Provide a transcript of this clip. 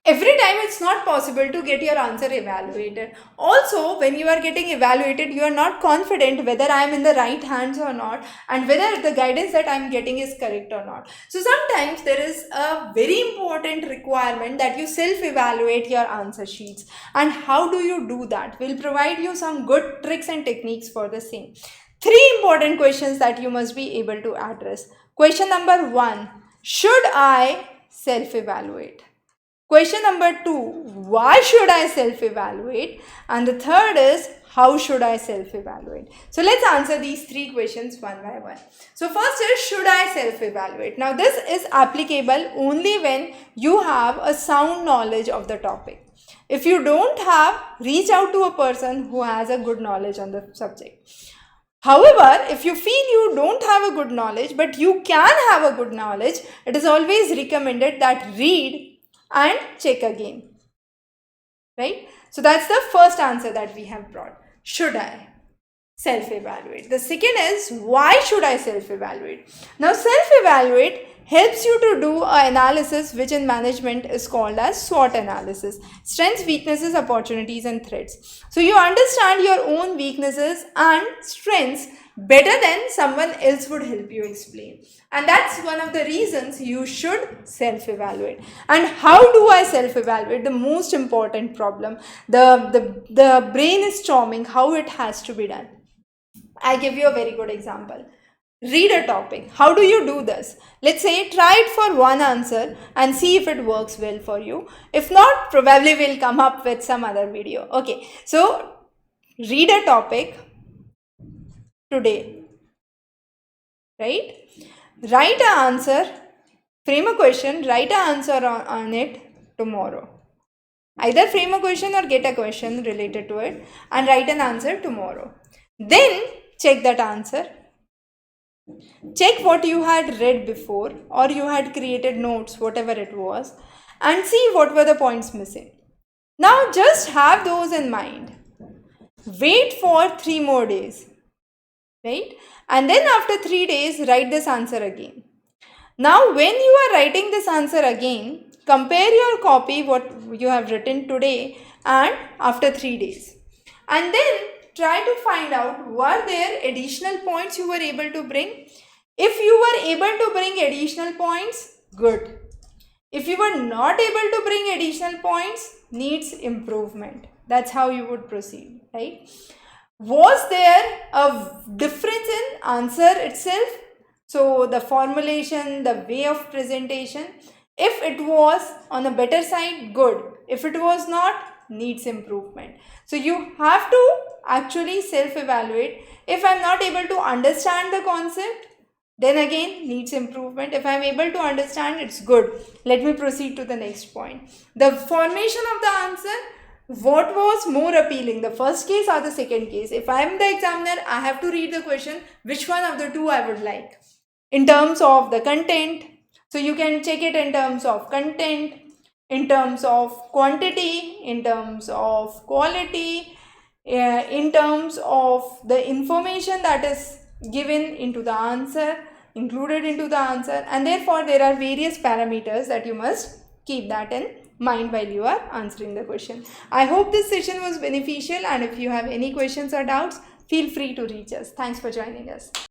every time it's not possible to get your answer evaluated. Also, when you are getting evaluated, you are not confident whether I am in the right hands or not, and whether the guidance that I am getting is correct or not. So sometimes there is a very important requirement that you self-evaluate your answer sheets. And how do you do that? We'll provide you some good tricks and techniques for the same. 3 important questions that you must be able to address. Question number 1, should I self-evaluate? Question number 2, why should I self-evaluate? And the third is, how should I self-evaluate? So let's answer these 3 questions one by one. So first is, should I self-evaluate? Now this is applicable only when you have a sound knowledge of the topic. If you don't have, reach out to a person who has a good knowledge on the subject. However, if you feel you don't have a good knowledge, but you can have a good knowledge, it is always recommended that read and check again, right? So that's the first answer that we have brought. Should I self-evaluate? The second is, why should I self-evaluate? Now, self-evaluate helps you to do an analysis which in management is called as SWOT analysis. Strengths, weaknesses, opportunities and threats. So you understand your own weaknesses and strengths better than someone else would help you explain. And that's one of the reasons you should self-evaluate. And how do I self-evaluate? The most important problem. The brainstorming, how it has to be done. I give you a very good example. Read a topic. How do you do this? Let's say try it for one answer and see if it works well for you. If not, probably we'll come up with some other video. Okay, so read a topic today, right? Write an answer, frame a question, write an answer on it tomorrow. Either frame a question or get a question related to it and write an answer tomorrow. Then check that answer. Check what you had read before or you had created notes, whatever it was, and see what were the points missing. Now just have those in mind. Wait for 3 more days, right? And then after 3 days, write this answer again. Now when you are writing this answer again, compare your copy, what you have written today and after 3 days. And then try to find out, were there additional points you were able to bring? If you were able to bring additional points, good. If you were not able to bring additional points, needs improvement. That's how you would proceed, right? Was there a difference in answer itself? So the formulation, the way of presentation, if it was on a better side, good. If it was not, needs improvement. So you have to actually self-evaluate. If I'm not able to understand the concept, then again needs improvement. If I'm able to understand, it's good. Let me proceed to the next point. The formation of the answer, what was more appealing, the first case or the second case? If I am the examiner, I have to read the question, which one of the two I would like. In terms of the content, so you can check it in terms of content, in terms of quantity, in terms of quality, in terms of the information that is given into the answer, included into the answer, and therefore there are various parameters that you must keep that in mind while you are answering the question. I hope this session was beneficial, and if you have any questions or doubts, feel free to reach us. Thanks for joining us.